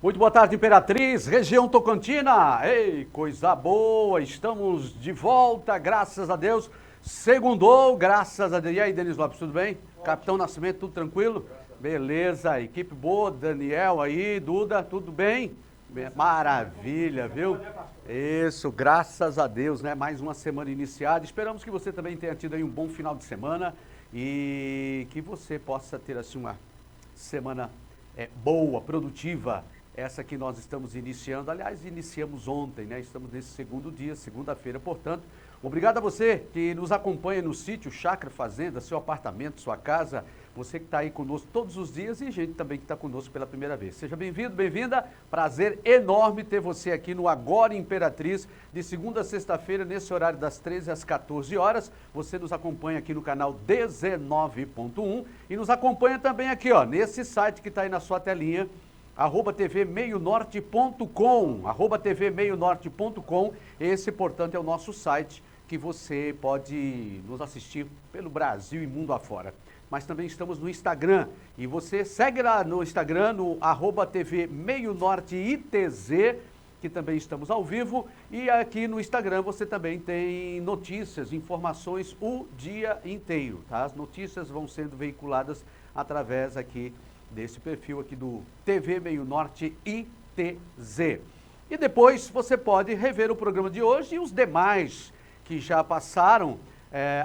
Muito boa tarde, Imperatriz, região Tocantina. Ei, coisa boa, estamos de volta, graças a Deus. Segundou, graças a Deus. E aí, Denis Lopes, tudo bem? Capitão Nascimento, tudo tranquilo? Beleza, equipe boa, Daniel aí, Duda, tudo bem? Maravilha, viu? Isso, graças a Deus, né? Mais uma semana iniciada. Esperamos que você também tenha tido aí um bom final de semana e que você possa ter assim uma semana boa, produtiva. Essa que nós estamos iniciando, aliás, iniciamos ontem, né? Estamos nesse segundo dia, segunda-feira, portanto, obrigado a você que nos acompanha no sítio, chácara, fazenda, seu apartamento, sua casa, você que está aí conosco todos os dias e gente também que está conosco pela primeira vez. Seja bem-vindo, bem-vinda, prazer enorme ter você aqui no Agora Imperatriz, de segunda a sexta-feira, nesse horário das 13 às 14 horas, você nos acompanha aqui no canal 19.1 e nos acompanha também aqui, ó, nesse site que está aí na sua telinha, @tvmeionorte.com, @tvmeionorte.com, esse, portanto, é o nosso site que você pode nos assistir pelo Brasil e mundo afora. Mas também estamos no Instagram, e você segue lá no Instagram, no @tvmeionorteitz, que também estamos ao vivo, e aqui no Instagram você também tem notícias, informações o dia inteiro, tá? As notícias vão sendo veiculadas através aqui desse perfil aqui do TV Meio Norte ITZ. E depois você pode rever o programa de hoje e os demais que já passaram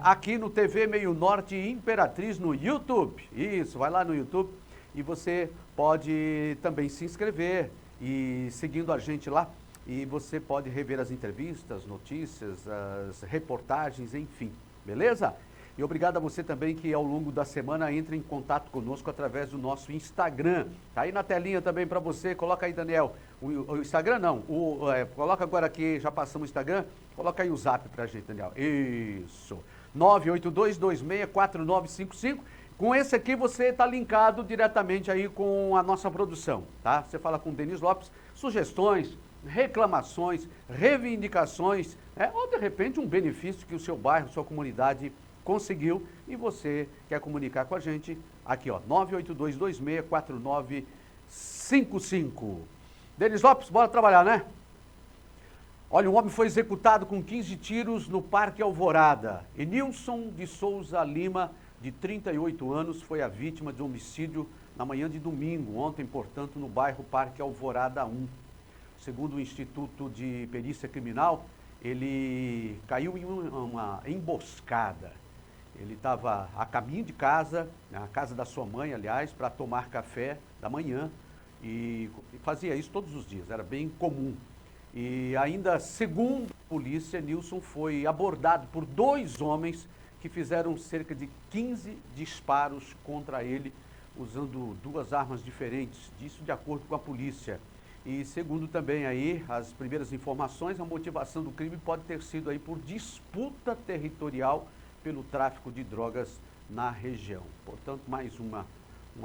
aqui no TV Meio Norte Imperatriz no YouTube. Isso, vai lá no YouTube e você pode também se inscrever e seguindo a gente lá. E você pode rever as entrevistas, notícias, as reportagens, enfim, beleza? E obrigado a você também que ao longo da semana entra em contato conosco através do nosso Instagram. Tá aí na telinha também para você, coloca aí, Daniel, o Instagram não, coloca agora aqui, já passamos o Instagram, coloca aí o zap pra gente, Daniel. Isso, 982264955. Com esse aqui você está linkado diretamente aí com a nossa produção, tá? Você fala com o Denis Lopes, sugestões, reclamações, reivindicações, ou de repente um benefício que o seu bairro, sua comunidade conseguiu e você quer comunicar com a gente, aqui ó, 982264955. Denis Lopes, bora trabalhar, né? Olha, um homem foi executado com 15 tiros no Parque Alvorada. Enilson de Souza Lima, de 38 anos, foi a vítima de homicídio na manhã de domingo, ontem, portanto, no bairro Parque Alvorada 1. Segundo o Instituto de Perícia Criminal, ele caiu em uma emboscada. Ele estava a caminho de casa, na casa da sua mãe, aliás, para tomar café da manhã e fazia isso todos os dias, era bem comum. E ainda, segundo a polícia, Nilson foi abordado por 2 homens que fizeram cerca de 15 disparos contra ele, usando 2 armas diferentes, isso de acordo com a polícia. E segundo também aí as primeiras informações, a motivação do crime pode ter sido aí por disputa territorial pelo tráfico de drogas na região. Portanto, mais uma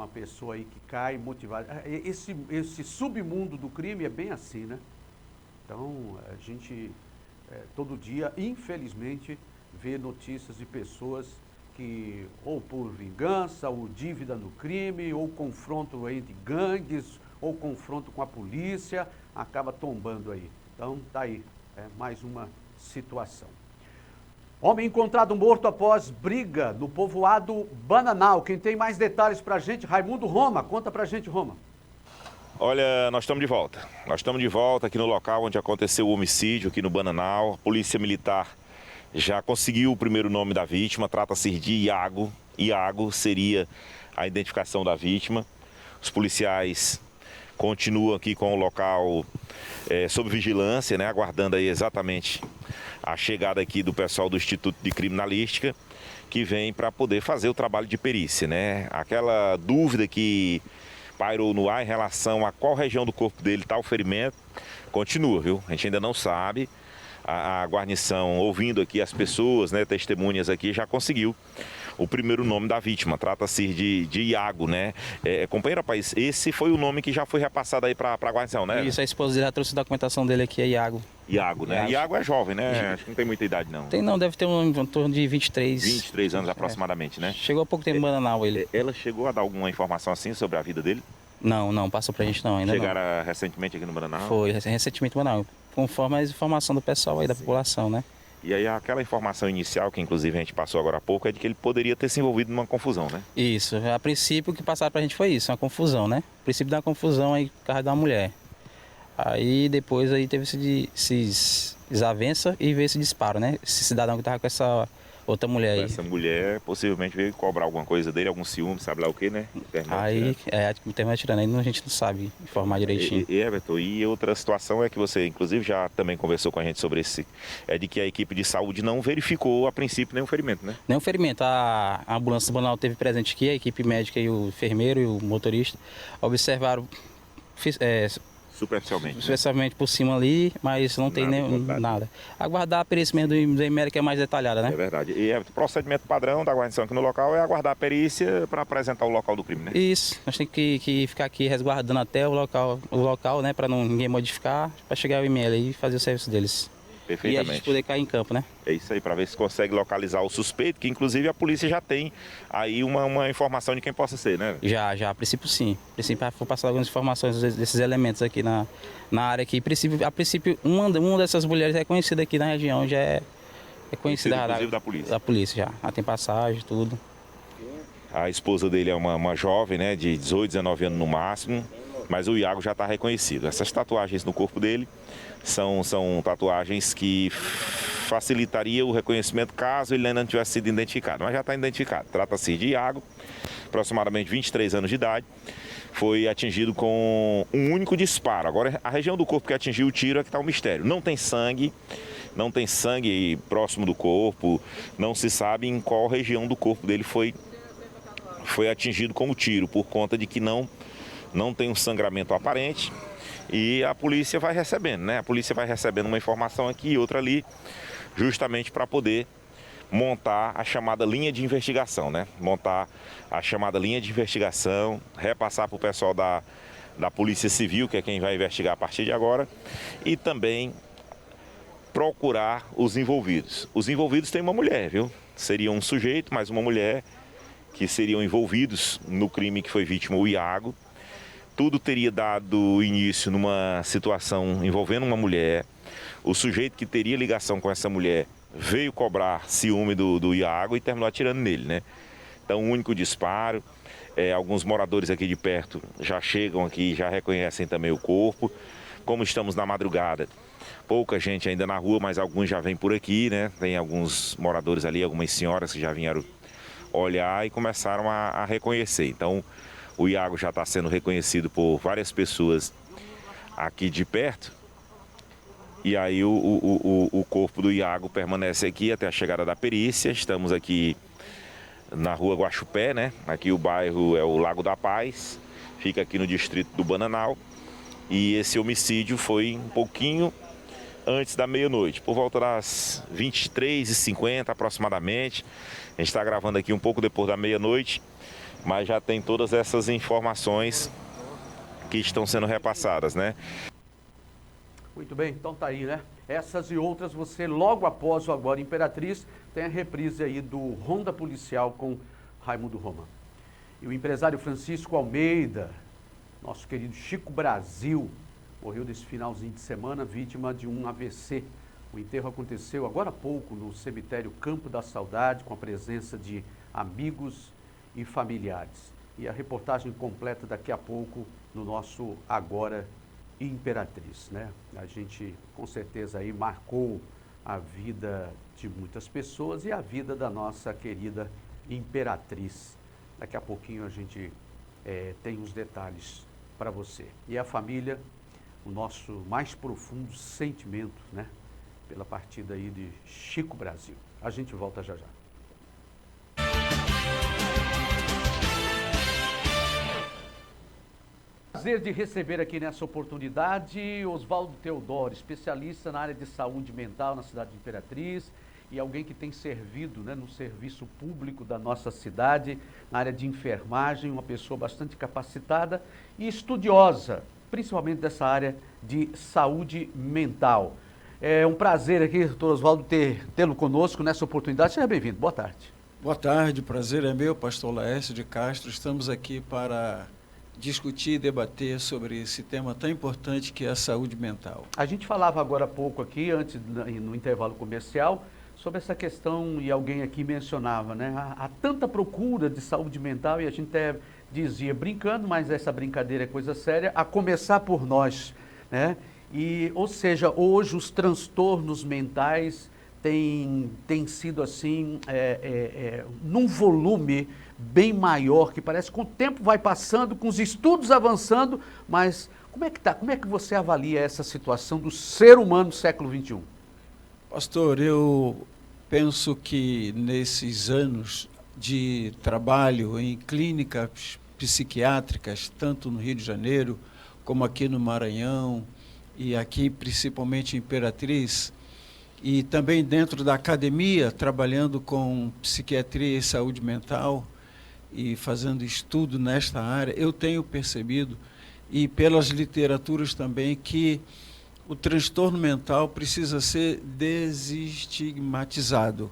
pessoa aí que cai motivada. Esse submundo do crime é bem assim, né? Então, a gente todo dia, infelizmente, vê notícias de pessoas que, ou por vingança, ou dívida no crime, ou confronto entre gangues, ou confronto com a polícia, acaba tombando aí. Então, tá aí, mais uma situação. Homem encontrado morto após briga no povoado Bananal. Quem tem mais detalhes pra gente, Raimundo Roma. Conta pra gente, Roma. Olha, nós estamos de volta. Nós estamos de volta aqui no local onde aconteceu o homicídio, aqui no Bananal. A Polícia Militar já conseguiu o primeiro nome da vítima, trata-se de Iago. Iago seria a identificação da vítima. Os policiais continuam aqui com o local sob vigilância, né, aguardando aí exatamente a chegada aqui do pessoal do Instituto de Criminalística, que vem para poder fazer o trabalho de perícia, né? Aquela dúvida que pairou no ar em relação a qual região do corpo dele está o ferimento, continua, viu? A gente ainda não sabe. A guarnição, ouvindo aqui as pessoas, né, testemunhas aqui, já conseguiu o primeiro nome da vítima. Trata-se de Iago, né? Companheiro, rapaz, esse foi o nome que já foi repassado aí para a guarnição, né? Isso, a esposa dele já trouxe a documentação dele aqui, é Iago. Iago, né? Iago é jovem, né? Acho que não tem muita idade, não. Tem não, deve ter em torno de 23. 23 anos aproximadamente, né? Chegou há pouco tempo em Bananal ele. Ela chegou a dar alguma informação assim sobre a vida dele? Não passou pra gente não, ainda Chegaram recentemente aqui no não. Bananal? Foi, recentemente, mas não. Conforme a informação do pessoal aí, da população, né? E aí aquela informação inicial, que inclusive a gente passou agora há pouco, é de que ele poderia ter se envolvido numa confusão, né? Isso, a princípio o que passaram pra gente foi isso, uma confusão, né? O princípio da confusão aí por causa da mulher. Aí depois aí teve esses desavença e veio esse disparo, né? Esse cidadão que tava com essa outra mulher aí. Essa mulher possivelmente veio cobrar alguma coisa dele, algum ciúme, sabe lá o que, né? Aí, terminou atirando, aí a gente não sabe informar direitinho. E Everton, e outra situação é que você, inclusive, já também conversou com a gente sobre esse, é de que a equipe de saúde não verificou, a princípio, nenhum ferimento, né? Nenhum ferimento. A ambulância do Bananal teve presente aqui, a equipe médica e o enfermeiro e o motorista observaram Superficialmente por cima ali, mas não tem nada. Aguardar a perícia mesmo do IML, que é mais detalhada, né? É verdade. E o procedimento padrão da guarnição aqui no local é aguardar a perícia para apresentar o local do crime, né? Isso, nós temos que ficar aqui resguardando até o local, né, para ninguém modificar, para chegar o IML aí e fazer o serviço deles. Perfeitamente. E a gente poder cair em campo, né? É isso aí, para ver se consegue localizar o suspeito, que inclusive a polícia já tem aí uma informação de quem possa ser, né? Já, a princípio sim. A princípio vou passar algumas informações desses elementos aqui na área aqui. A princípio, uma dessas mulheres é conhecida aqui na região, já é conhecida. Inclusive da polícia. Da polícia já. Ela tem passagem, tudo. A esposa dele é uma jovem, né, de 18, 19 anos no máximo, mas o Iago já está reconhecido. Essas tatuagens no corpo dele são tatuagens que facilitaria o reconhecimento caso ele ainda não tivesse sido identificado, mas já está identificado. Trata-se de Iago, aproximadamente 23 anos de idade, foi atingido com um único disparo. Agora, a região do corpo que atingiu o tiro é que está um mistério. Não tem sangue próximo do corpo, não se sabe em qual região do corpo dele foi atingido com o tiro, por conta de que não tem um sangramento aparente. E a polícia vai recebendo, né? A polícia vai recebendo uma informação aqui e outra ali, justamente para poder montar a chamada linha de investigação, né? Montar a chamada linha de investigação, repassar para o pessoal da Polícia Civil, que é quem vai investigar a partir de agora, e também procurar os envolvidos. Os envolvidos têm uma mulher, viu? Seria um sujeito, mais uma mulher, que seriam envolvidos no crime que foi vítima o Iago. Tudo teria dado início numa situação envolvendo uma mulher. O sujeito que teria ligação com essa mulher veio cobrar ciúme do Iago e terminou atirando nele, né? Então, um único disparo. Alguns moradores aqui de perto já chegam aqui, já reconhecem também o corpo. Como estamos na madrugada, pouca gente ainda na rua, mas alguns já vêm por aqui, né? Tem alguns moradores ali, algumas senhoras que já vieram olhar e começaram a reconhecer. Então, o Iago já está sendo reconhecido por várias pessoas aqui de perto. E aí o corpo do Iago permanece aqui até a chegada da perícia. Estamos aqui na rua Guaxupé, né? Aqui o bairro é o Lago da Paz, fica aqui no distrito do Bananal. E esse homicídio foi um pouquinho antes da meia-noite, por volta das 23h50 aproximadamente. A gente está gravando aqui um pouco depois da meia-noite, mas já tem todas essas informações que estão sendo repassadas, né? Muito bem, então tá aí, né? Essas e outras você, logo após o Agora Imperatriz, tem a reprise aí do Ronda Policial com Raimundo Roma. E o empresário Francisco Almeida, nosso querido Chico Brasil, morreu nesse finalzinho de semana, vítima de um AVC. O enterro aconteceu agora há pouco no cemitério Campo da Saudade, com a presença de amigos e familiares. E a reportagem completa daqui a pouco no nosso Agora Imperatriz, né? A gente com certeza aí marcou a vida de muitas pessoas e a vida da nossa querida Imperatriz. Daqui a pouquinho a gente tem os detalhes para você. E a família, o nosso mais profundo sentimento, né? Pela partida aí de Chico Brasil. A gente volta já já. Prazer de receber aqui nessa oportunidade Oswaldo Teodoro, especialista na área de saúde mental na cidade de Imperatriz e alguém que tem servido, né, no serviço público da nossa cidade, na área de enfermagem, uma pessoa bastante capacitada e estudiosa, principalmente dessa área de saúde mental. É um prazer aqui, doutor Oswaldo, tê-lo conosco nessa oportunidade. Seja bem-vindo. Boa tarde. Boa tarde, prazer é meu, pastor Laércio de Castro. Estamos aqui para discutir e debater sobre esse tema tão importante que é a saúde mental. A gente falava agora há pouco aqui, antes no intervalo comercial, sobre essa questão, e alguém aqui mencionava, né? Há tanta procura de saúde mental, e a gente até dizia brincando, mas essa brincadeira é coisa séria, a começar por nós, né? Ou seja, hoje os transtornos mentais têm sido assim, num volume bem maior, que parece que com o tempo vai passando, com os estudos avançando, mas como é que tá? Como é que você avalia essa situação do ser humano do século XXI? Pastor, eu penso que nesses anos de trabalho em clínicas psiquiátricas, tanto no Rio de Janeiro, como aqui no Maranhão, e aqui principalmente em Imperatriz, e também dentro da academia, trabalhando com psiquiatria e saúde mental, e fazendo estudo nesta área, eu tenho percebido, e pelas literaturas também, que o transtorno mental precisa ser desestigmatizado.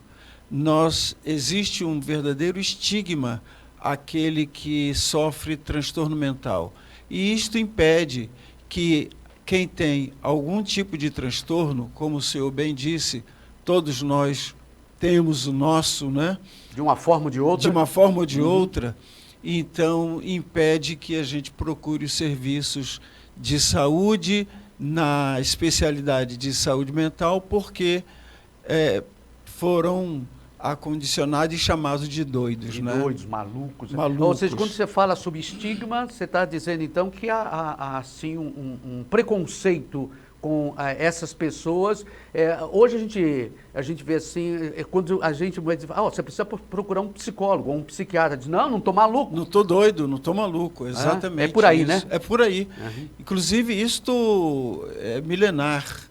Existe um verdadeiro estigma àquele que sofre transtorno mental. E isto impede que quem tem algum tipo de transtorno, como o senhor bem disse, todos nós temos o nosso, né? De uma forma ou de outra? De uma forma ou de outra. Então, impede que a gente procure os serviços de saúde na especialidade de saúde mental, porque foram acondicionados e chamados de doidos. De né? doidos, malucos. Malucos. Ou seja, quando você fala sobre estigma, você está dizendo então que há assim, um preconceito com essas pessoas. Hoje a gente vê assim, quando a gente vai dizer, você precisa procurar um psicólogo ou um psiquiatra. Diz, não estou maluco. Não estou doido, não estou maluco, exatamente. É por aí, isso. né? É por aí. Uhum. Inclusive, isto é milenar.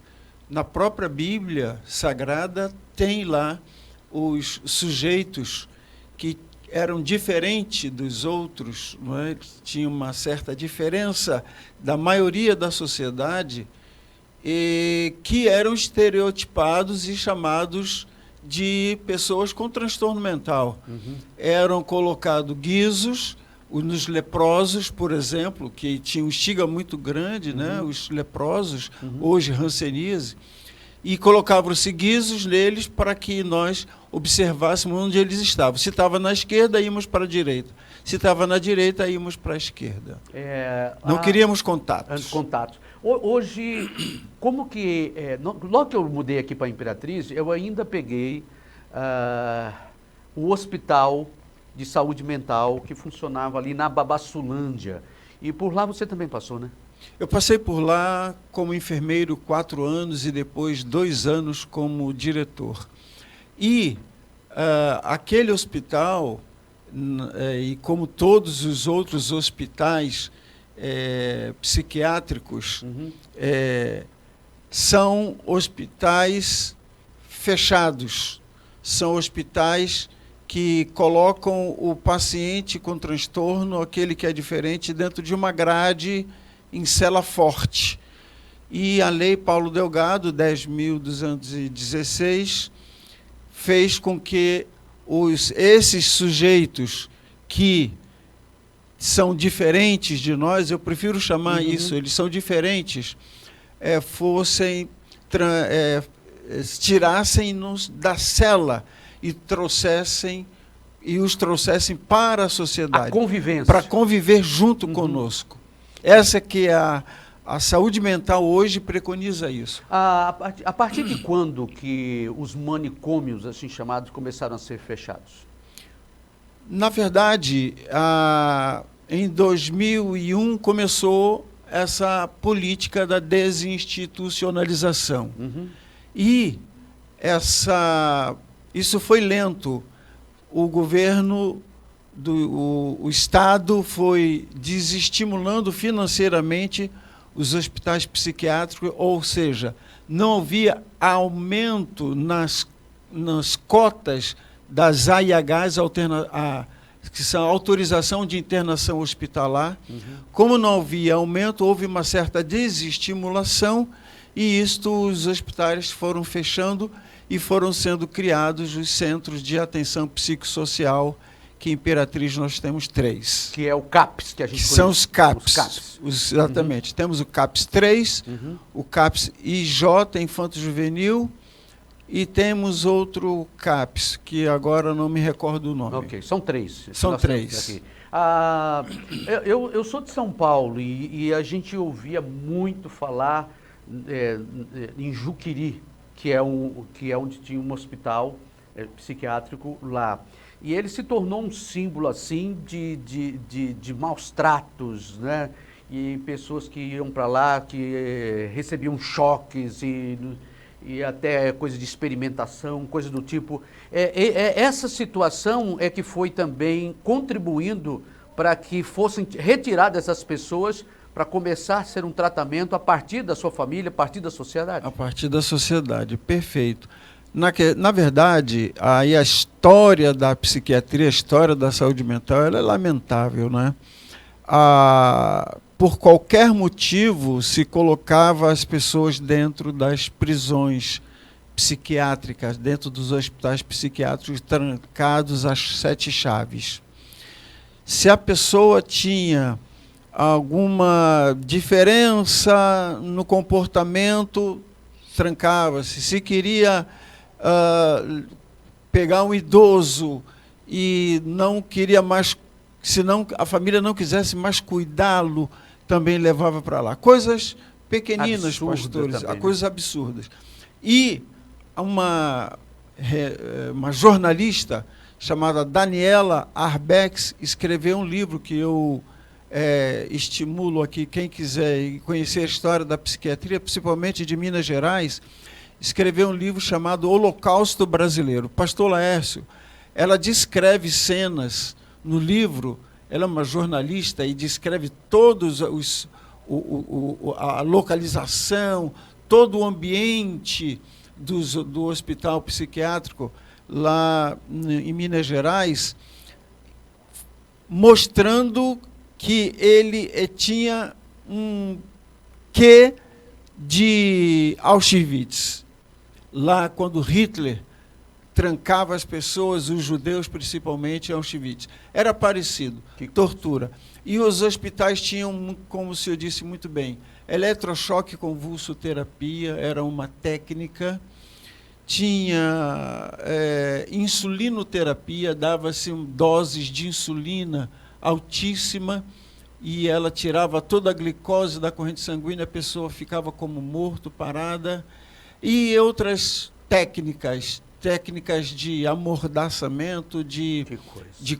Na própria Bíblia Sagrada tem lá os sujeitos que eram diferentes dos outros, não é? Tinha uma certa diferença da maioria da sociedade, e que eram estereotipados e chamados de pessoas com transtorno mental. Uhum. Eram colocados guizos, nos leprosos, por exemplo, que tinha um estigma muito grande, né? Os leprosos, hoje hanseníase, e colocavam-se guizos neles para que nós observássemos onde eles estavam. Se estava na esquerda, íamos para a direita. Se estava na direita, íamos para a esquerda. Não queríamos contatos. Contatos. Hoje, como que... logo que eu mudei aqui para a Imperatriz, eu ainda peguei o hospital de saúde mental que funcionava ali na Babassulândia. E por lá você também passou, né? Eu passei por lá como enfermeiro 4 anos e depois 2 anos como diretor. E aquele hospital, e como todos os outros hospitais psiquiátricos, são hospitais fechados, são hospitais que colocam o paciente com transtorno, aquele que é diferente, dentro de uma grade em cela forte. E a Lei Paulo Delgado, 10.216, fez com que esses sujeitos que são diferentes de nós, eu prefiro chamar isso, eles são diferentes, tirassem-nos da cela e os trouxessem para a sociedade. A convivência. Para conviver junto conosco. Essa que é a saúde mental hoje preconiza isso. A partir de quando que os manicômios, assim chamados, começaram a ser fechados? Na verdade, em 2001 começou essa política da desinstitucionalização. E isso foi lento. O governo, o Estado foi desestimulando financeiramente os hospitais psiquiátricos, ou seja, não havia aumento nas cotas das AIHs, que são autorização de internação hospitalar. Como não havia aumento, houve uma certa desestimulação, e os hospitais foram fechando e foram sendo criados os centros de atenção psicossocial, que em Imperatriz nós temos 3. Que é o CAPS, que a gente Que são os CAPS. Os CAPS. Exatamente. Temos o CAPS 3, o CAPS IJ, Infanto Juvenil, e temos outro CAPS, que agora não me recordo o nome. Ok, são 3. São Nós 3. temos aqui. Eu sou de São Paulo e a gente ouvia muito falar em Juqueri, que é onde tinha um hospital psiquiátrico lá. E ele se tornou um símbolo assim de maus tratos, né? E pessoas que iam para lá, que recebiam choques e até coisa de experimentação, coisa do tipo. Essa situação é que foi também contribuindo para que fossem retiradas essas pessoas para começar a ser um tratamento a partir da sua família, a partir da sociedade? A partir da sociedade, perfeito. Na verdade, aí a história da psiquiatria, a história da saúde mental, ela é lamentável, né? Por qualquer motivo, se colocava as pessoas dentro das prisões psiquiátricas, dentro dos hospitais psiquiátricos, trancados às 7 chaves. Se a pessoa tinha alguma diferença no comportamento, trancava-se. Se queria pegar um idoso e não queria mais, se não, a família não quisesse mais cuidá-lo, também levava para lá. Coisas pequeninas, pastores, coisas absurdas. E uma jornalista chamada Daniela Arbex escreveu um livro que eu estimulo aqui, quem quiser conhecer a história da psiquiatria, principalmente de Minas Gerais, escreveu um livro chamado Holocausto Brasileiro. Pastor Laércio, ela descreve cenas no livro, ela é uma jornalista e descreve todos a localização, todo o ambiente do hospital psiquiátrico lá em Minas Gerais, mostrando que ele tinha um quê de Auschwitz. Lá, quando Hitler trancava as pessoas, os judeus principalmente, em Auschwitz. Era parecido, tortura. E os hospitais tinham, como o senhor disse muito bem, eletrochoque convulsoterapia, era uma técnica. Tinha insulinoterapia, dava-se doses de insulina altíssima e ela tirava toda a glicose da corrente sanguínea, a pessoa ficava como morto, parada. E outras técnicas de amordaçamento, de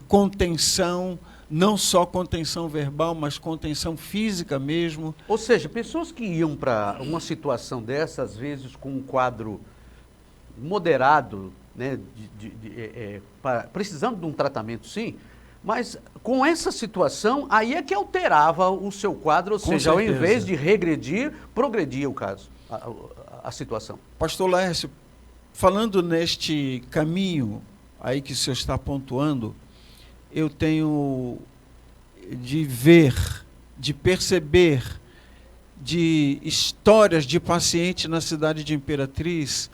contenção, não só contenção verbal, mas contenção física mesmo. Ou seja, pessoas que iam para uma situação dessa, às vezes com um quadro moderado, né, precisando de um tratamento, sim, mas com essa situação, aí é que alterava o seu quadro, ou seja, ao invés de regredir, progredia o caso, a situação. Pastor Laércio, falando neste caminho aí que o senhor está pontuando, eu tenho de ver, de perceber, de histórias de pacientes na cidade de Imperatriz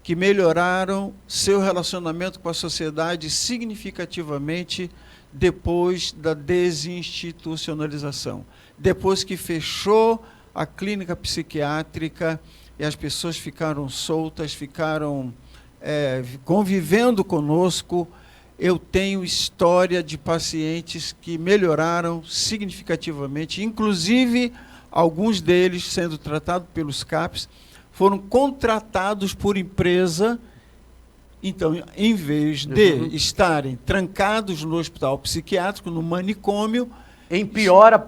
que melhoraram seu relacionamento com a sociedade significativamente depois da desinstitucionalização. Depois que fechou a clínica psiquiátrica e as pessoas ficaram soltas, ficaram convivendo conosco, eu tenho história de pacientes que melhoraram significativamente, inclusive alguns deles sendo tratados pelos CAPs, foram contratados por empresa. Então, em vez de estarem trancados no hospital psiquiátrico, no manicômio, em piora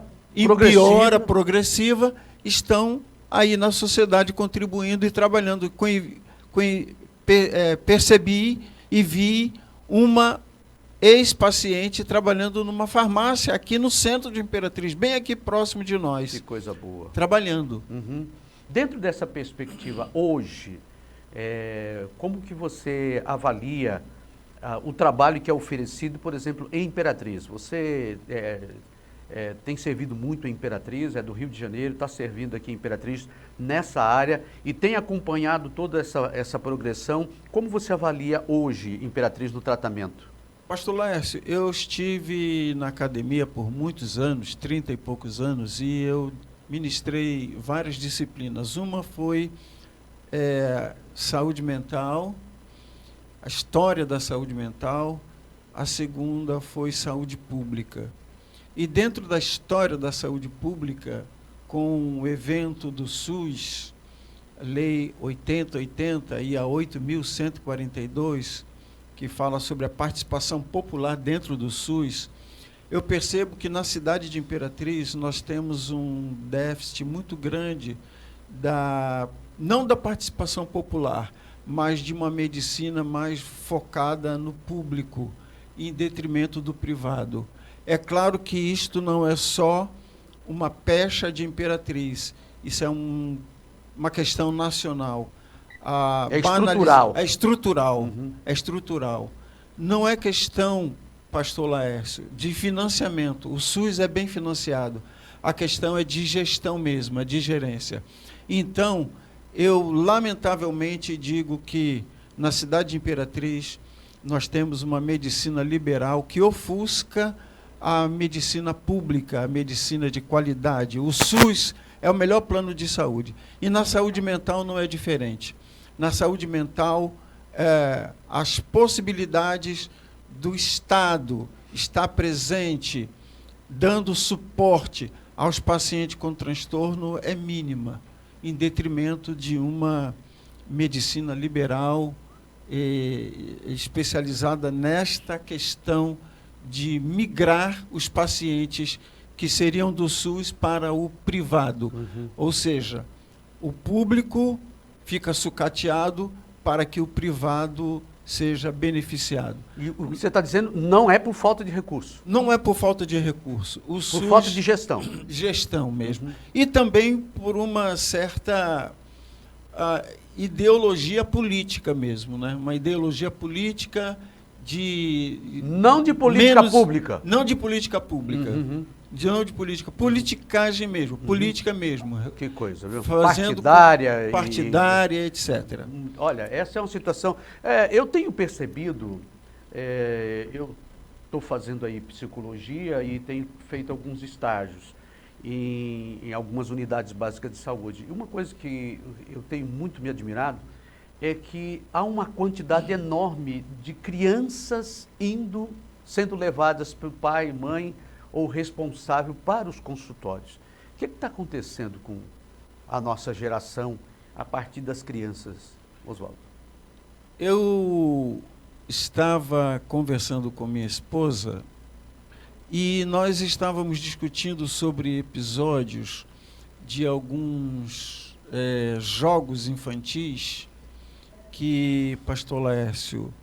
progressiva, estão aí na sociedade contribuindo e trabalhando. Percebi e vi uma ex-paciente trabalhando numa farmácia aqui no centro de Imperatriz, bem aqui próximo de nós. Que coisa boa. Trabalhando. Dentro dessa perspectiva, hoje, como que você avalia o trabalho que é oferecido, por exemplo, em Imperatriz? Você tem servido muito em Imperatriz, é do Rio de Janeiro, está servindo aqui em Imperatriz nessa área e tem acompanhado toda essa progressão. Como você avalia hoje Imperatriz no tratamento? Pastor Laércio, eu estive na academia por muitos anos, 30 e poucos anos, e eu ministrei várias disciplinas. Uma foi saúde mental, a história da saúde mental. A segunda foi saúde pública. E dentro da história da saúde pública, com o evento do SUS, Lei 8080 e a 8.142, que fala sobre a participação popular dentro do SUS, eu percebo que na cidade de Imperatriz nós temos um déficit muito grande, não da participação popular, mas de uma medicina mais focada no público, em detrimento do privado. É claro que isto não é só uma pecha de Imperatriz, isso é uma questão nacional. É estrutural. É estrutural. Uhum. É estrutural. Não é questão, pastor Laércio, de financiamento. O SUS é bem financiado. A questão é de gestão mesmo, é de gerência. Então, eu lamentavelmente digo que na cidade de Imperatriz nós temos uma medicina liberal que ofusca a medicina pública, a medicina de qualidade. O SUS é o melhor plano de saúde. E na saúde mental não é diferente. Na saúde mental, as possibilidades do Estado estar presente, dando suporte aos pacientes com transtorno é mínima, em detrimento de uma medicina liberal especializada nesta questão de migrar os pacientes que seriam do SUS para o privado. Uhum. Ou seja, o público fica sucateado para que o privado seja beneficiado. E o que você está dizendo não é por falta de recurso. Não é por falta de recurso. O Por SUS, falta de gestão. gestão mesmo. Uhum. E também por uma certa ideologia política mesmo, né? Uma ideologia política de... Não de política pública. Não de política pública. Uhum. Não de política. Politicagem mesmo. Política mesmo. Que coisa, viu? Fazendo Partidária. partidária, etc. Olha, essa é uma situação... eu tenho percebido, eu estou fazendo aí psicologia e tenho feito alguns estágios em algumas unidades básicas de saúde. E uma coisa que eu tenho muito me admirado é que há uma quantidade enorme de crianças sendo levadas pelo pai, mãe ou responsável para os consultórios. O que está acontecendo com a nossa geração a partir das crianças, Oswaldo? Eu estava conversando com minha esposa e nós estávamos discutindo sobre episódios de alguns jogos infantis que pastor Laércio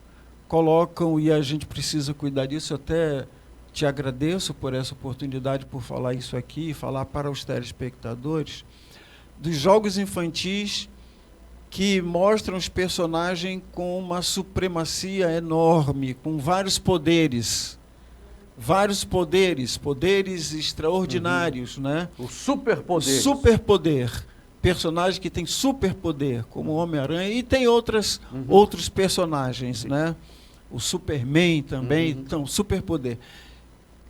colocam e a gente precisa cuidar disso. Eu até te agradeço por essa oportunidade, por falar isso aqui, falar para os telespectadores, dos jogos infantis que mostram os personagens com uma supremacia enorme, com vários poderes extraordinários, né? O superpoder. Superpoder. Personagem que tem superpoder, como o Homem-Aranha, e tem outros personagens, né? O Superman também, então, superpoder.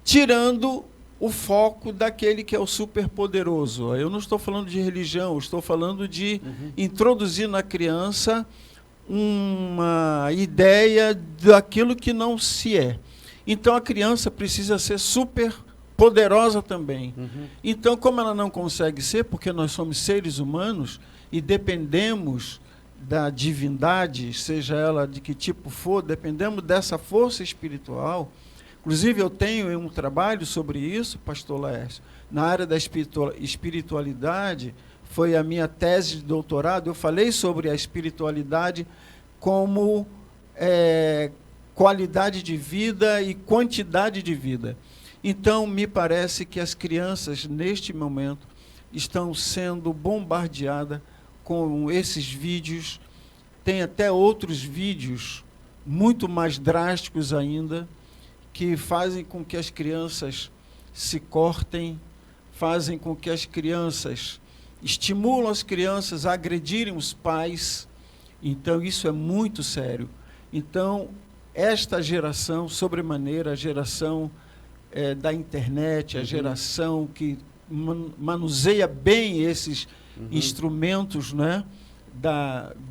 Tirando o foco daquele que é o superpoderoso. Eu não estou falando de religião, eu estou falando de introduzir na criança uma ideia daquilo que não se é. Então a criança precisa ser super poderosa também. Então, como ela não consegue ser, porque nós somos seres humanos e dependemos da divindade, seja ela de que tipo for, dependemos dessa força espiritual. Inclusive, eu tenho um trabalho sobre isso, pastor Laércio, na área da espiritualidade, foi a minha tese de doutorado. Eu falei sobre a espiritualidade como qualidade de vida e quantidade de vida. Então, me parece que as crianças, neste momento, estão sendo bombardeadas com esses vídeos. Tem até outros vídeos muito mais drásticos ainda, que fazem com que as crianças se cortem, fazem com que as crianças, estimulam as crianças a agredirem os pais. Então, isso é muito sério. Então, esta geração, sobremaneira, a geração da internet, a geração que manuseia bem esses instrumentos, né,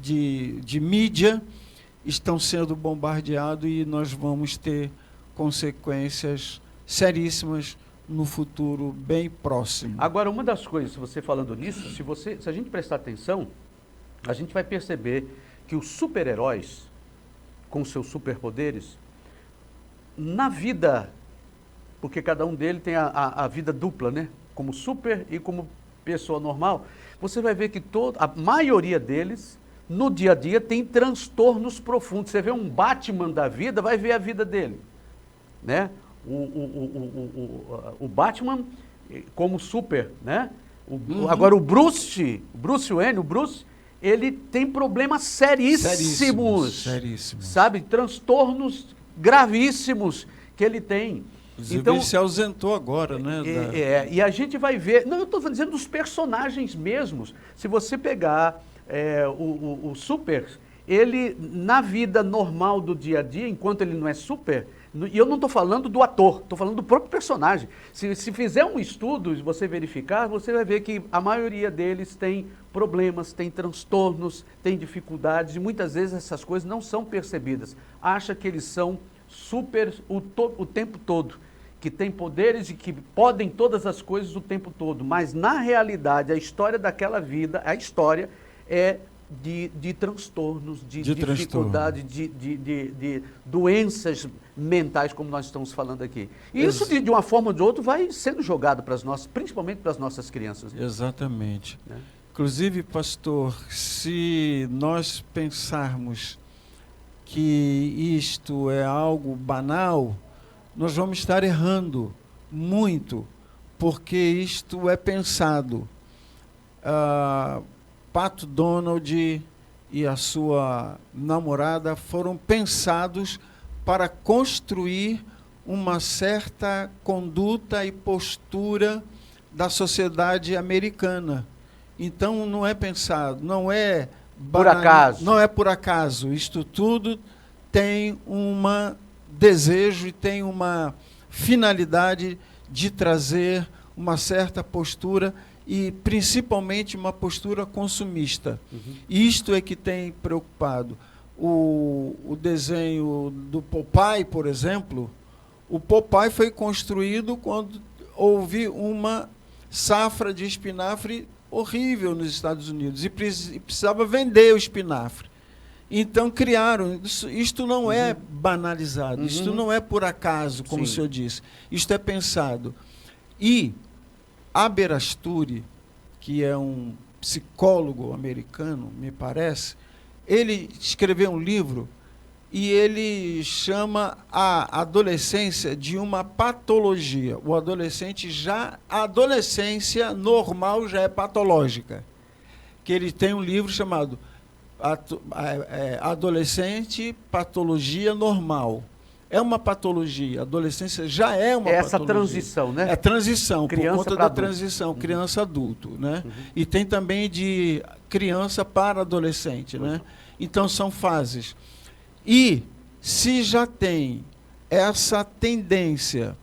de mídia, estão sendo bombardeados e nós vamos ter consequências seríssimas no futuro bem próximo. Agora, uma das coisas, você falando nisso, se a gente prestar atenção, a gente vai perceber que os super-heróis, com seus superpoderes, na vida, porque cada um deles tem a vida dupla, né? Como super e como pessoa normal, você vai ver que a maioria deles, no dia a dia, tem transtornos profundos. Você vê um Batman da vida, vai ver a vida dele, né? O Batman como super, né? Agora o Bruce Wayne, ele tem problemas seríssimos, sabe? Transtornos gravíssimos que ele tem. Inclusive, então, ele se ausentou agora, né? E a gente vai ver... Não, eu estou dizendo dos personagens mesmos. Se você pegar o super, ele, na vida normal do dia a dia, enquanto ele não é super... E eu não estou falando do ator, estou falando do próprio personagem. Se fizer um estudo e você verificar, você vai ver que a maioria deles tem problemas, tem transtornos, tem dificuldades, e muitas vezes essas coisas não são percebidas. Acha que eles são super o tempo todo, que têm poderes e que podem todas as coisas o tempo todo. Mas, na realidade, a história daquela vida, a história é de transtornos, de dificuldade, de doenças mentais, como nós estamos falando aqui. E isso, de uma forma ou de outra, vai sendo jogado para as nossas, principalmente para as nossas crianças. Exatamente. Né? Inclusive, pastor, se nós pensarmos que isto é algo banal, nós vamos estar errando muito, porque isto é pensado. Pato Donald e a sua namorada foram pensados para construir uma certa conduta e postura da sociedade americana. Então, não é pensado, não é por acaso. Não é por acaso. Isto tudo tem um desejo e tem uma finalidade de trazer uma certa postura e principalmente uma postura consumista. Isto é que tem preocupado. O desenho do Popeye, por exemplo, o Popeye foi construído quando houve uma safra de espinafre horrível nos Estados Unidos e precisava vender o espinafre. Então criaram, isto não é banalizado, isto não é por acaso, como o senhor disse, isto é pensado. E Aberasturi, que é um psicólogo americano, me parece, ele escreveu um livro e ele chama a adolescência de uma patologia. A adolescência normal já é patológica. Que ele tem um livro chamado Adolescente, Patologia Normal. É uma patologia, a adolescência já é uma patologia. Essa transição, né? É transição, criança por conta da transição, criança-adulto, né? E tem também de criança para adolescente, né? Então, são fases. E se já tem essa tendência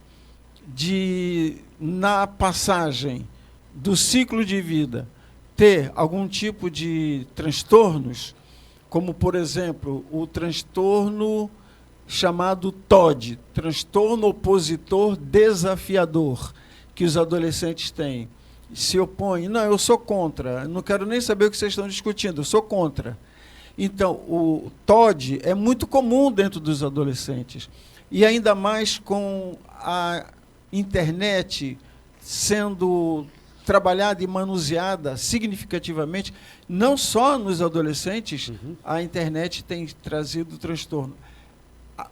de, na passagem do ciclo de vida, ter algum tipo de transtornos, como, por exemplo, o transtorno chamado TOD, transtorno opositor desafiador, que os adolescentes têm. Se opõem, não, eu sou contra, não quero nem saber o que vocês estão discutindo, eu sou contra. Então, o TOD é muito comum dentro dos adolescentes, e ainda mais com a internet sendo trabalhada e manuseada significativamente, não só nos adolescentes, a internet tem trazido transtorno.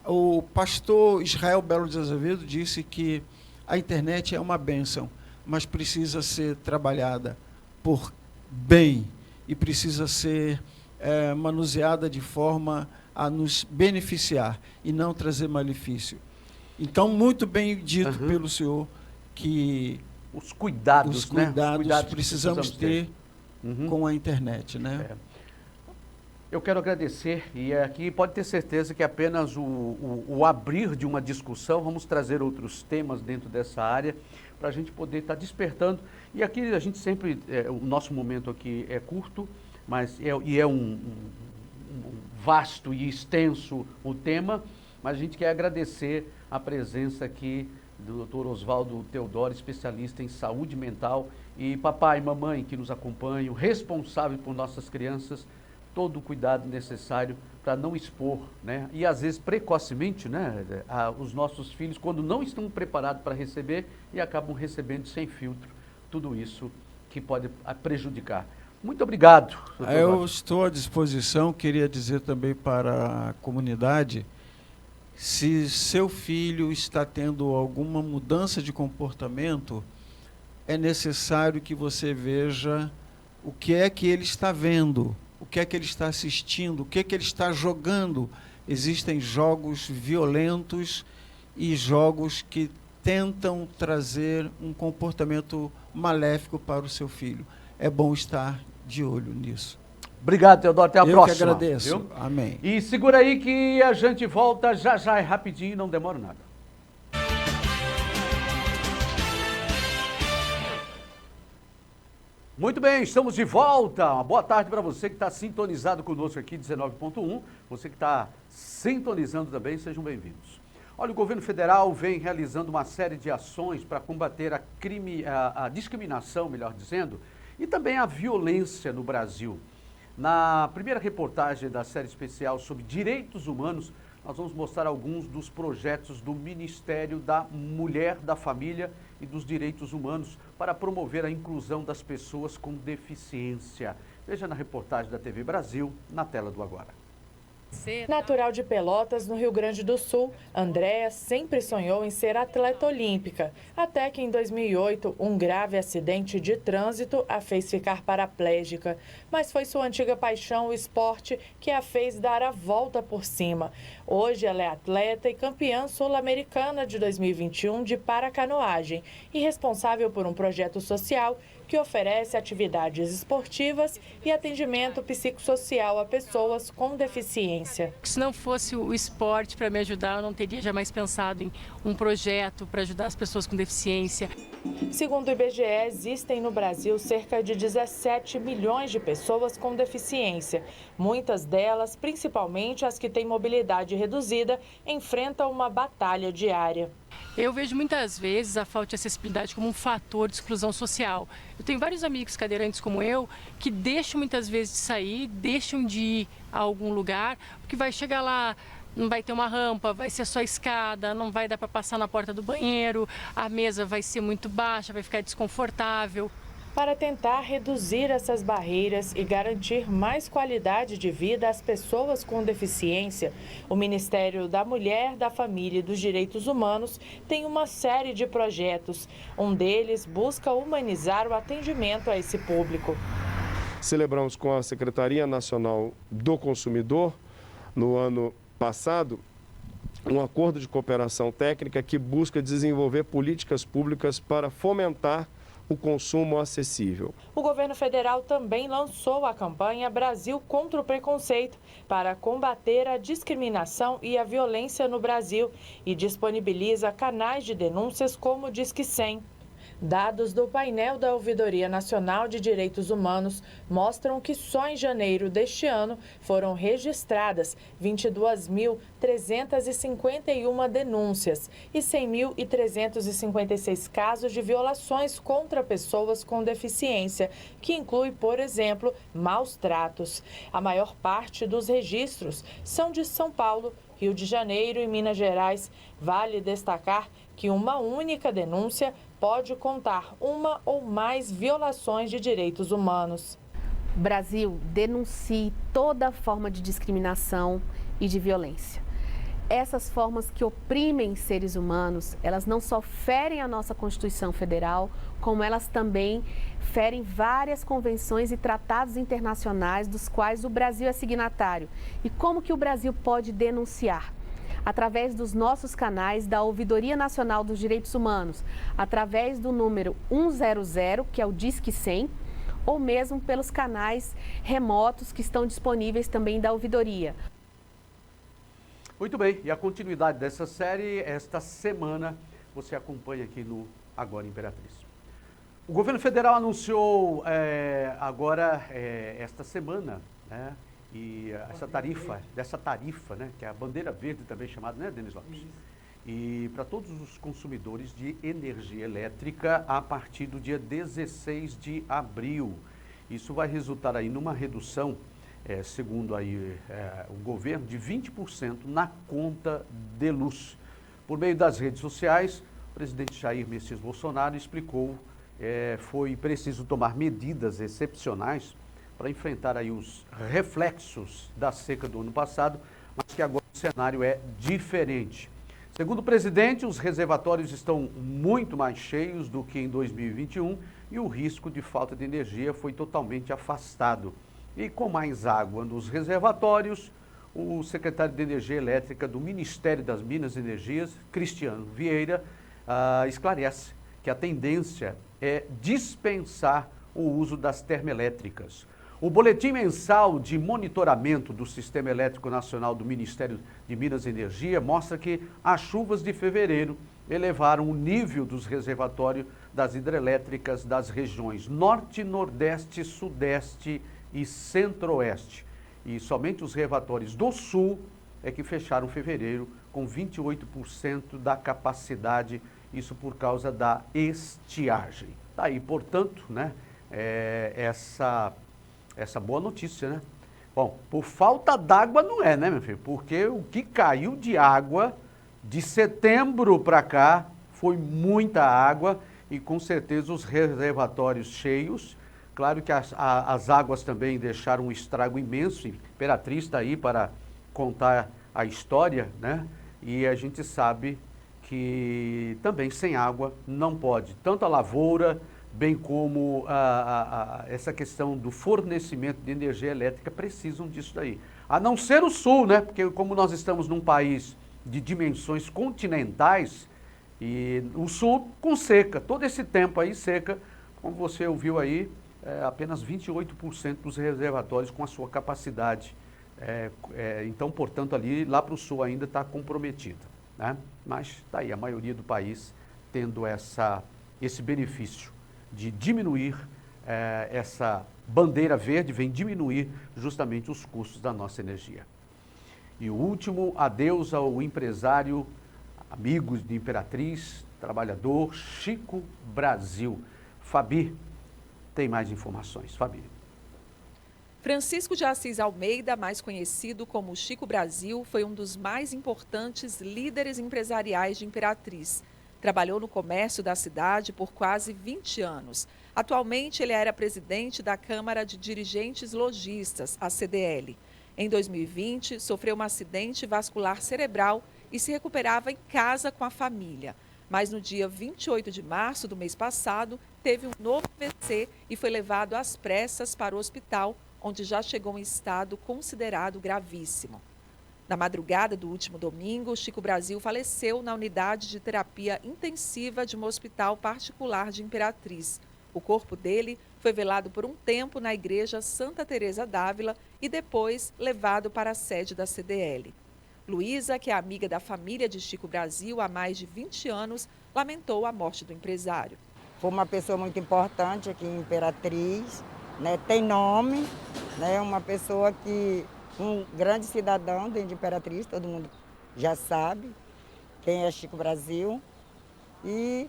O pastor Israel Belo de Azevedo disse que a internet é uma bênção, mas precisa ser trabalhada por bem e precisa ser manuseada de forma a nos beneficiar e não trazer malefício. Então, muito bem dito pelo senhor que os cuidados, né? Os cuidados precisamos ter com a internet, né? Eu quero agradecer, e aqui pode ter certeza que apenas o abrir de uma discussão, vamos trazer outros temas dentro dessa área, para a gente poder estar despertando. E aqui a gente sempre, o nosso momento aqui é curto, mas é um vasto e extenso o tema, mas a gente quer agradecer a presença aqui do Dr. Oswaldo Teodoro, especialista em saúde mental, e papai e mamãe que nos acompanham, responsável por nossas crianças, todo o cuidado necessário para não expor, né? E às vezes precocemente, né, os nossos filhos, quando não estão preparados para receber e acabam recebendo sem filtro, tudo isso que pode prejudicar. Muito obrigado. Eu estou à disposição, queria dizer também para a comunidade, se seu filho está tendo alguma mudança de comportamento, é necessário que você veja o que é que ele está vendo, o que é que ele está assistindo, o que é que ele está jogando. Existem jogos violentos e jogos que tentam trazer um comportamento maléfico para o seu filho. É bom estar de olho nisso. Obrigado, Teodoro. Até a próxima. Eu que agradeço. Viu? Amém. E segura aí que a gente volta já já, é rapidinho, não demora nada. Muito bem, estamos de volta. Uma boa tarde para você que está sintonizado conosco aqui, 19.1. Você que está sintonizando também, sejam bem-vindos. Olha, o governo federal vem realizando uma série de ações para combater a discriminação, melhor dizendo, e também a violência no Brasil. Na primeira reportagem da série especial sobre direitos humanos, nós vamos mostrar alguns dos projetos do Ministério da Mulher, da Família e dos Direitos Humanos para promover a inclusão das pessoas com deficiência. Veja na reportagem da TV Brasil, na tela do Agora. Natural de Pelotas, no Rio Grande do Sul, Andréa sempre sonhou em ser atleta olímpica, até que em 2008 um grave acidente de trânsito a fez ficar paraplégica. Mas foi sua antiga paixão, o esporte, que a fez dar a volta por cima. Hoje ela é atleta e campeã sul-americana de 2021 de paracanoagem e responsável por um projeto social que oferece atividades esportivas e atendimento psicossocial a pessoas com deficiência. Se não fosse o esporte para me ajudar, eu não teria jamais pensado em um projeto para ajudar as pessoas com deficiência. Segundo o IBGE, existem no Brasil cerca de 17 milhões de pessoas com deficiência. Muitas delas, principalmente as que têm mobilidade reduzida, enfrentam uma batalha diária. Eu vejo muitas vezes a falta de acessibilidade como um fator de exclusão social. Eu tenho vários amigos cadeirantes como eu que deixam muitas vezes de sair, deixam de ir a algum lugar, porque vai chegar lá, não vai ter uma rampa, vai ser só escada, não vai dar para passar na porta do banheiro, a mesa vai ser muito baixa, vai ficar desconfortável. Para tentar reduzir essas barreiras e garantir mais qualidade de vida às pessoas com deficiência, o Ministério da Mulher, da Família e dos Direitos Humanos tem uma série de projetos. Um deles busca humanizar o atendimento a esse público. Celebramos com a Secretaria Nacional do Consumidor, no ano passado, um acordo de cooperação técnica que busca desenvolver políticas públicas para fomentar o consumo acessível. O governo federal também lançou a campanha Brasil contra o Preconceito para combater a discriminação e a violência no Brasil e disponibiliza canais de denúncias como o Disque 100. Dados do painel da Ouvidoria Nacional de Direitos Humanos mostram que só em janeiro deste ano foram registradas 22.351 denúncias e 100.356 casos de violações contra pessoas com deficiência, que inclui, por exemplo, maus tratos. A maior parte dos registros são de São Paulo, Rio de Janeiro e Minas Gerais. Vale destacar que uma única denúncia pode contar uma ou mais violações de direitos humanos. Brasil, denuncie toda forma de discriminação e de violência. Essas formas que oprimem seres humanos, elas não só ferem a nossa Constituição Federal, como elas também ferem várias convenções e tratados internacionais dos quais o Brasil é signatário. E como que o Brasil pode denunciar? Através dos nossos canais da Ouvidoria Nacional dos Direitos Humanos, através do número 100, que é o Disque 100, ou mesmo pelos canais remotos que estão disponíveis também da ouvidoria. Muito bem, e a continuidade dessa série, esta semana, você acompanha aqui no Agora Imperatriz. O governo federal anunciou esta semana, né, e dessa tarifa, né, que é a bandeira verde também chamada, né, Denis Lopes? E para todos os consumidores de energia elétrica a partir do dia 16 de abril. Isso vai resultar aí numa redução, segundo aí o governo, de 20% na conta de luz. Por meio das redes sociais, o presidente Jair Messias Bolsonaro explicou foi preciso tomar medidas excepcionais para enfrentar aí os reflexos da seca do ano passado, mas que agora o cenário é diferente. Segundo o presidente, os reservatórios estão muito mais cheios do que em 2021 e o risco de falta de energia foi totalmente afastado. E com mais água nos reservatórios, o secretário de Energia Elétrica do Ministério das Minas e Energias, Cristiano Vieira, esclarece que a tendência é dispensar o uso das termoelétricas. O boletim mensal de monitoramento do Sistema Elétrico Nacional do Ministério de Minas e Energia mostra que as chuvas de fevereiro elevaram o nível dos reservatórios das hidrelétricas das regiões Norte, Nordeste, Sudeste e Centro-Oeste. E somente os reservatórios do Sul é que fecharam fevereiro com 28% da capacidade, isso por causa da estiagem. Daí, portanto, né, essa boa notícia, né? Bom, por falta d'água não é, né, meu filho? Porque o que caiu de água de setembro para cá foi muita água e com certeza os reservatórios cheios. Claro que as águas também deixaram um estrago imenso. Imperatriz está aí para contar a história, né? E a gente sabe que também sem água não pode. Tanto a lavoura, bem como essa questão do fornecimento de energia elétrica precisam disso daí. A não ser o Sul, né? Porque como nós estamos num país de dimensões continentais, e o Sul com seca, todo esse tempo aí seca, como você ouviu aí, apenas 28% dos reservatórios com a sua capacidade. Então, portanto, ali lá para o Sul ainda está comprometida, né? Mas está aí a maioria do país tendo esse benefício de diminuir essa bandeira verde, vem diminuir justamente os custos da nossa energia. E o último, adeus ao empresário, amigos de Imperatriz, trabalhador, Chico Brasil. Fabi, tem mais informações. Fabi. Francisco de Assis Almeida, mais conhecido como Chico Brasil, foi um dos mais importantes líderes empresariais de Imperatriz. Trabalhou no comércio da cidade por quase 20 anos. Atualmente, ele era presidente da Câmara de Dirigentes Lojistas, a CDL. Em 2020, sofreu um acidente vascular cerebral e se recuperava em casa com a família. Mas no dia 28 de março do mês passado, teve um novo AVC e foi levado às pressas para o hospital, onde já chegou em estado considerado gravíssimo. Na madrugada do último domingo, Chico Brasil faleceu na unidade de terapia intensiva de um hospital particular de Imperatriz. O corpo dele foi velado por um tempo na igreja Santa Teresa d'Ávila e depois levado para a sede da CDL. Luísa, que é amiga da família de Chico Brasil há mais de 20 anos, lamentou a morte do empresário. Foi uma pessoa muito importante aqui em Imperatriz, né? Tem nome, né? Uma pessoa que... um grande cidadão dentro de Imperatriz, todo mundo já sabe quem é Chico Brasil. E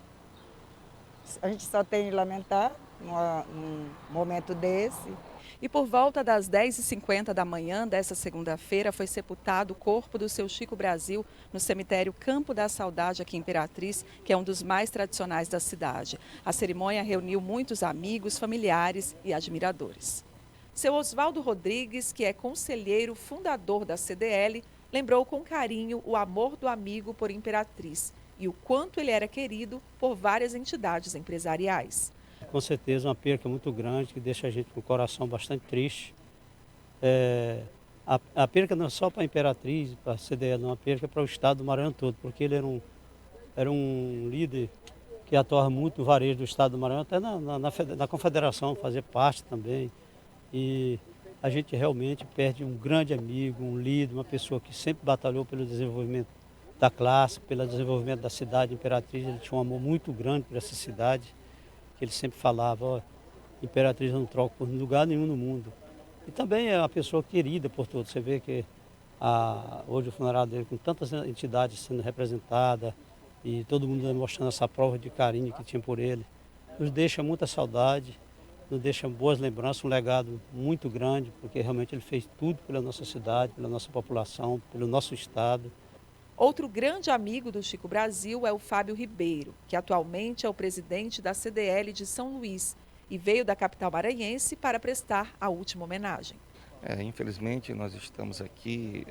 a gente só tem que lamentar num momento desse. E por volta das 10h50 da manhã dessa segunda-feira foi sepultado o corpo do seu Chico Brasil no cemitério Campo da Saudade, aqui em Imperatriz, que é um dos mais tradicionais da cidade. A cerimônia reuniu muitos amigos, familiares e admiradores. Seu Oswaldo Rodrigues, que é conselheiro fundador da CDL, lembrou com carinho o amor do amigo por Imperatriz e o quanto ele era querido por várias entidades empresariais. Com certeza uma perca muito grande, que deixa a gente com o coração bastante triste. A perca não é só para a Imperatriz, para a CDL, não, a perca é para o estado do Maranhão todo, porque ele era um líder que atuava muito no varejo do estado do Maranhão, até na confederação, fazer parte também. E a gente realmente perde um grande amigo, um líder, uma pessoa que sempre batalhou pelo desenvolvimento da classe, pelo desenvolvimento da cidade Imperatriz. Ele tinha um amor muito grande por essa cidade, que ele sempre falava, ó, Imperatriz não troca por lugar nenhum no mundo. E também é uma pessoa querida por todos. Você vê que hoje o funerário dele, com tantas entidades sendo representadas, e todo mundo demonstrando essa prova de carinho que tinha por ele, nos deixa muita saudade, nos deixa boas lembranças, um legado muito grande, porque realmente ele fez tudo pela nossa cidade, pela nossa população, pelo nosso estado. Outro grande amigo do Chico Brasil é o Fábio Ribeiro, que atualmente é o presidente da CDL de São Luís e veio da capital maranhense para prestar a última homenagem. Infelizmente, nós estamos aqui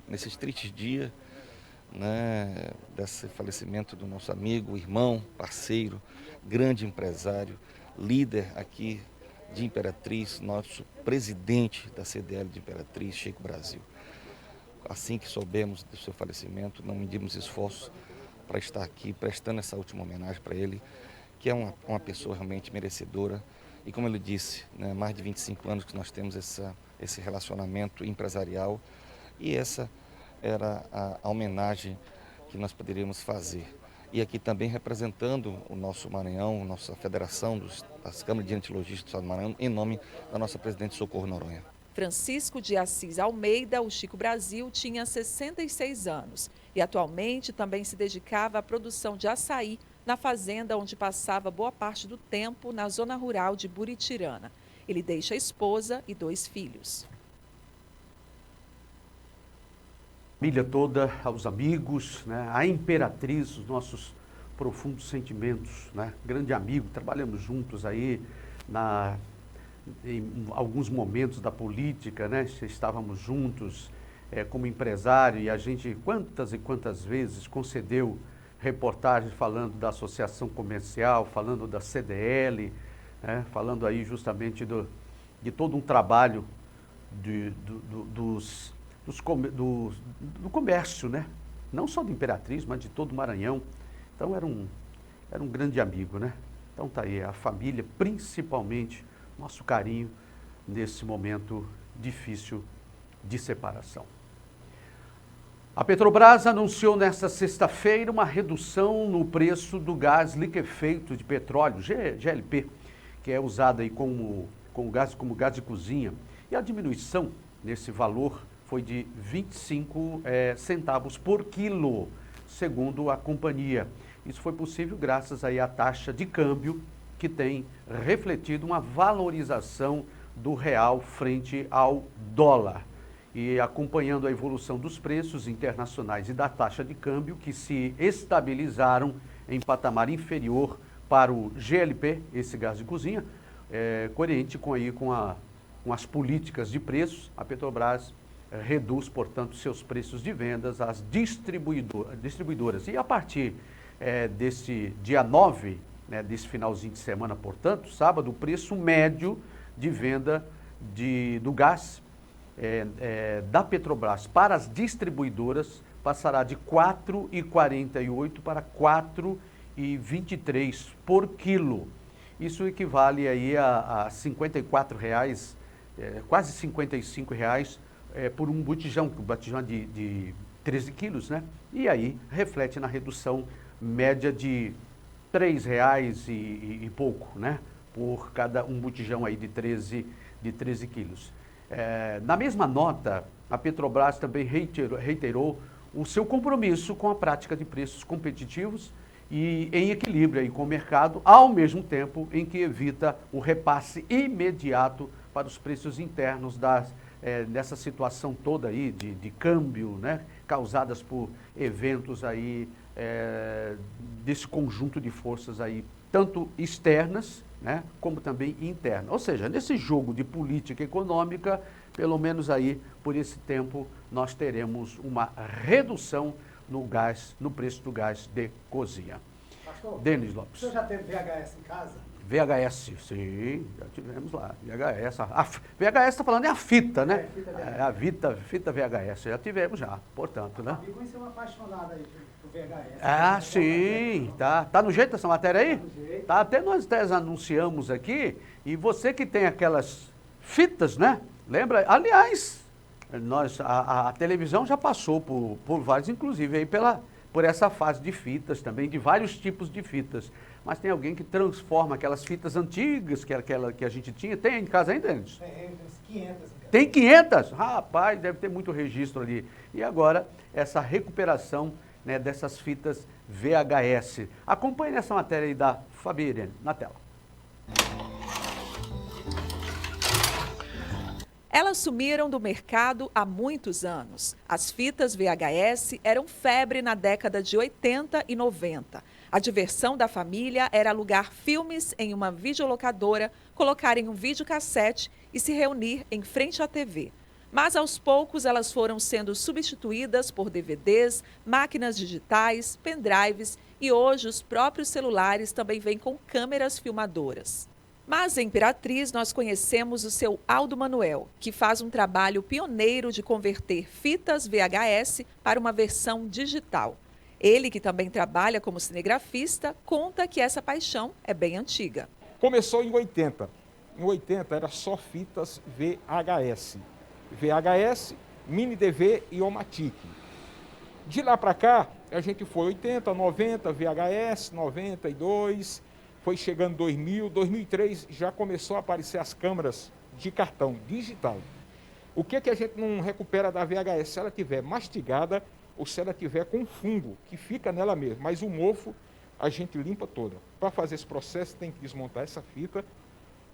nesses tristes dias, né, desse falecimento do nosso amigo, irmão, parceiro, grande empresário, líder aqui de Imperatriz, nosso presidente da CDL de Imperatriz, Chico Brasil. Assim que soubemos do seu falecimento, não medimos esforços para estar aqui prestando essa última homenagem para ele, que é uma pessoa realmente merecedora. E como ele disse, né, mais de 25 anos que nós temos esse relacionamento empresarial, e essa era a homenagem que nós poderíamos fazer. E aqui também representando o nosso Maranhão, nossa Federação das Câmaras de Antilogística do Estado do Maranhão, em nome da nossa presidente Socorro Noronha. Francisco de Assis Almeida, o Chico Brasil, tinha 66 anos e atualmente também se dedicava à produção de açaí na fazenda onde passava boa parte do tempo na zona rural de Buritirana. Ele deixa a esposa e 2 filhos. Família toda, aos amigos, né? A Imperatriz, os nossos profundos sentimentos, né? Grande amigo, trabalhamos juntos aí em alguns momentos da política, né? Estávamos juntos como empresário e a gente quantas e quantas vezes concedeu reportagens falando da associação comercial, falando da CDL, né? Falando aí justamente de todo um trabalho do comércio, né? Não só do Imperatriz, mas de todo o Maranhão. Então era um grande amigo, né? Então tá aí, a família, principalmente, nosso carinho nesse momento difícil de separação. A Petrobras anunciou nesta sexta-feira uma redução no preço do gás liquefeito de petróleo, GLP, que é usado aí como gás de cozinha. E a diminuição nesse valor foi de 25 centavos por quilo, segundo a companhia. Isso foi possível graças aí à taxa de câmbio, que tem refletido uma valorização do real frente ao dólar. E acompanhando a evolução dos preços internacionais e da taxa de câmbio, que se estabilizaram em patamar inferior para o GLP, esse gás de cozinha, coerente com as políticas de preços, a Petrobras reduz, portanto, seus preços de vendas às distribuidoras. E a partir desse dia 9, né, desse finalzinho de semana, portanto, sábado, o preço médio de venda do gás da Petrobras para as distribuidoras passará de R$ 4,48 para R$ 4,23 por quilo. Isso equivale aí a R$ 54, quase R$ 55 por um botijão de 13 quilos, né? E aí reflete na redução média de R$ 3,00 e pouco, né? Por cada um botijão aí de 13 quilos. Na mesma nota, a Petrobras também reiterou o seu compromisso com a prática de preços competitivos e em equilíbrio aí com o mercado, ao mesmo tempo em que evita o repasse imediato para os preços internos dessa situação toda aí de câmbio, né, causadas por eventos aí desse conjunto de forças aí, tanto externas, né, como também internas. Ou seja, nesse jogo de política econômica, pelo menos aí por esse tempo, nós teremos uma redução no preço do gás de cozinha. Pastor, Denis Lopes. O senhor já teve VHS em casa? VHS, sim, já tivemos lá. VHS, VHS está falando é a fita, né? É a fita VHS, já tivemos já, portanto, né? A Fabi uma apaixonada aí por VHS. Ah, sim, tá. Tá no jeito essa matéria aí? Tá no jeito. Tá, até nós anunciamos aqui, e você que tem aquelas fitas, né? Lembra? Aliás, a televisão já passou por vários, inclusive aí por essa fase de fitas também, de vários tipos de fitas. Mas tem alguém que transforma aquelas fitas antigas, que era aquela que a gente tinha. Tem em casa ainda, Denis? Tem 500. Tem 500? Rapaz, deve ter muito registro ali. E agora, essa recuperação, né, dessas fitas VHS. Acompanhe essa matéria aí da Fabi Irene, na tela. Elas sumiram do mercado há muitos anos. As fitas VHS eram febre na década de 80 e 90. A diversão da família era alugar filmes em uma videolocadora, colocar em um videocassete e se reunir em frente à TV. Mas aos poucos elas foram sendo substituídas por DVDs, máquinas digitais, pendrives e hoje os próprios celulares também vêm com câmeras filmadoras. Mas em Imperatriz nós conhecemos o seu Aldo Manuel, que faz um trabalho pioneiro de converter fitas VHS para uma versão digital. Ele, que também trabalha como cinegrafista, conta que essa paixão é bem antiga. Começou em 80. Em 80 era só fitas VHS. VHS, Mini DV e Omatic. De lá para cá, a gente foi 80, 90, VHS, 92, foi chegando 2000, 2003 já começou a aparecer as câmeras de cartão digital. O que a gente não recupera da VHS? Se ela tiver mastigada ou se ela tiver com fungo, que fica nela mesmo. Mas o mofo a gente limpa toda. Para fazer esse processo tem que desmontar essa fita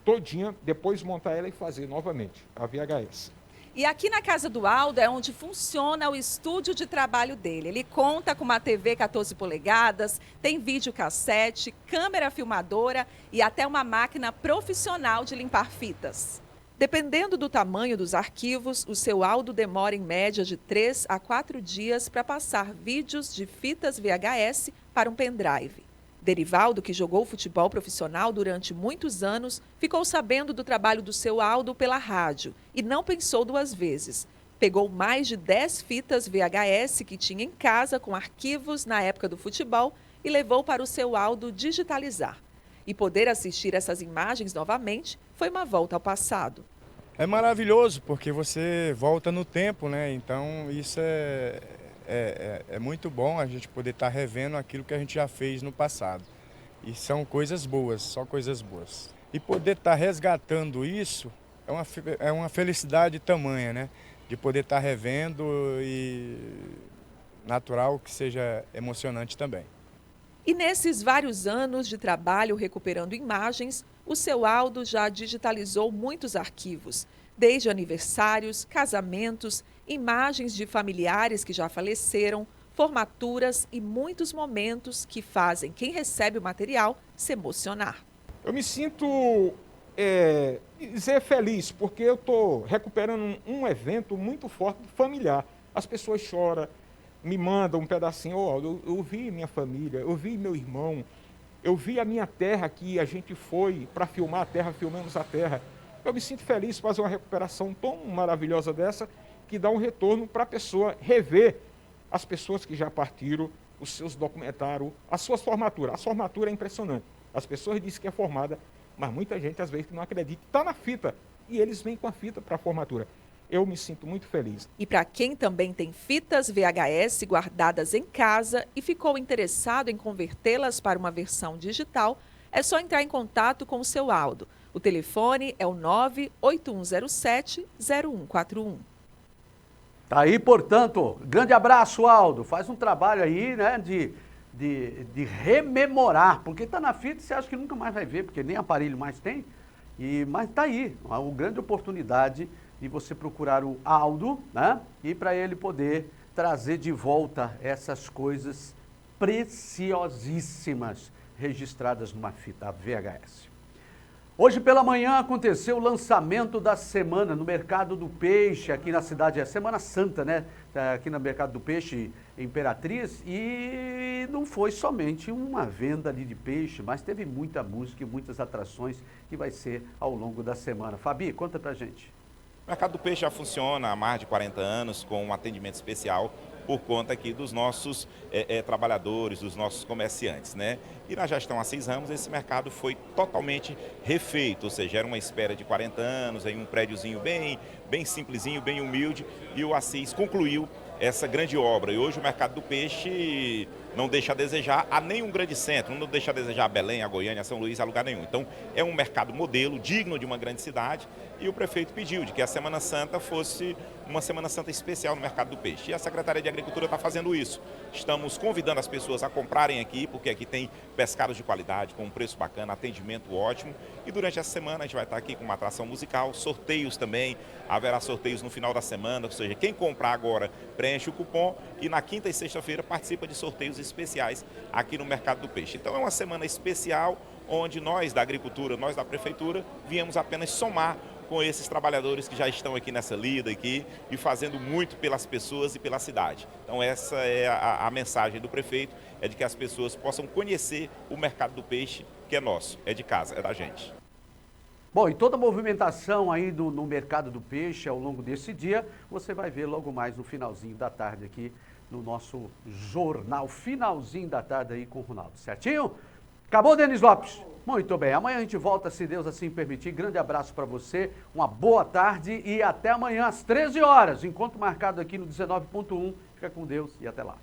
todinha, depois montar ela e fazer novamente a VHS. E aqui na casa do Aldo é onde funciona o estúdio de trabalho dele. Ele conta com uma TV 14 polegadas, tem videocassete, câmera filmadora e até uma máquina profissional de limpar fitas. Dependendo do tamanho dos arquivos, o seu Aldo demora em média de 3 a 4 dias para passar vídeos de fitas VHS para um pendrive. Derivaldo, que jogou futebol profissional durante muitos anos, ficou sabendo do trabalho do seu Aldo pela rádio e não pensou duas vezes. Pegou mais de 10 fitas VHS que tinha em casa com arquivos na época do futebol e levou para o seu Aldo digitalizar. E poder assistir essas imagens novamente foi uma volta ao passado. É maravilhoso porque você volta no tempo, né? Então isso é muito bom a gente poder estar revendo aquilo que a gente já fez no passado. E são coisas boas, só coisas boas. E poder estar resgatando isso é uma felicidade tamanha, né? De poder estar revendo e natural que seja emocionante também. E nesses vários anos de trabalho recuperando imagens, o seu Aldo já digitalizou muitos arquivos, desde aniversários, casamentos, imagens de familiares que já faleceram, formaturas e muitos momentos que fazem quem recebe o material se emocionar. Eu me sinto feliz, porque eu estou recuperando um evento muito forte familiar. As pessoas choram, me mandam um pedacinho, eu vi minha família, eu vi meu irmão, eu vi a minha terra que a gente foi para filmar a terra, filmamos a terra. Eu me sinto feliz fazer uma recuperação tão maravilhosa dessa, que dá um retorno para a pessoa rever as pessoas que já partiram, os seus documentários, as suas formaturas. A formatura é impressionante. As pessoas dizem que é formada, mas muita gente às vezes não acredita. Está na fita e eles vêm com a fita para a formatura. Eu me sinto muito feliz. E para quem também tem fitas VHS guardadas em casa e ficou interessado em convertê-las para uma versão digital, é só entrar em contato com o seu Aldo. O telefone é o 98107-0141. Tá aí, portanto, grande abraço, Aldo. Faz um trabalho aí, né, de rememorar, porque tá na fita e você acha que nunca mais vai ver, porque nem aparelho mais tem. Mas tá aí, uma grande oportunidade de você procurar o Aldo, né, e para ele poder trazer de volta essas coisas preciosíssimas registradas numa fita VHS. Hoje pela manhã aconteceu o lançamento da semana no Mercado do Peixe, aqui na cidade, é Semana Santa, né? Aqui no Mercado do Peixe, Imperatriz, e não foi somente uma venda ali de peixe, mas teve muita música e muitas atrações que vai ser ao longo da semana. Fabi, conta pra gente. O Mercado do Peixe já funciona há mais de 40 anos com um atendimento especial por conta aqui dos nossos trabalhadores, dos nossos comerciantes, né? E na gestão Assis Ramos, esse mercado foi totalmente refeito, ou seja, era uma espera de 40 anos, em um prédiozinho bem simplesinho, bem humilde, e o Assis concluiu essa grande obra. E hoje o Mercado do Peixe não deixa a desejar a nenhum grande centro, não deixa a desejar a Belém, a Goiânia, a São Luís, a lugar nenhum. Então é um mercado modelo, digno de uma grande cidade, e o prefeito pediu de que a Semana Santa fosse uma Semana Santa especial no Mercado do Peixe. E a Secretaria de Agricultura está fazendo isso. Estamos convidando as pessoas a comprarem aqui, porque aqui tem pescados de qualidade, com um preço bacana, atendimento ótimo. E durante essa semana a gente vai estar aqui com uma atração musical, sorteios também, haverá sorteios no final da semana, ou seja, quem comprar agora preenche o cupom e na quinta e sexta-feira participa de sorteios especiais aqui no Mercado do Peixe. Então é uma semana especial onde nós da agricultura, nós da prefeitura, viemos apenas somar com esses trabalhadores que já estão aqui nessa lida aqui e fazendo muito pelas pessoas e pela cidade. Então essa é a mensagem do prefeito, é de que as pessoas possam conhecer o Mercado do Peixe, que é nosso, é de casa, é da gente. Bom, e toda a movimentação aí no Mercado do Peixe ao longo desse dia, você vai ver logo mais no finalzinho da tarde aqui no nosso jornal, finalzinho da tarde aí com o Ronaldo, certinho? Acabou, Denis Lopes? Muito bem, amanhã a gente volta, se Deus assim permitir. Grande abraço para você, uma boa tarde e até amanhã às 13 horas. Encontro marcado aqui no 19.1. Fica com Deus e até lá.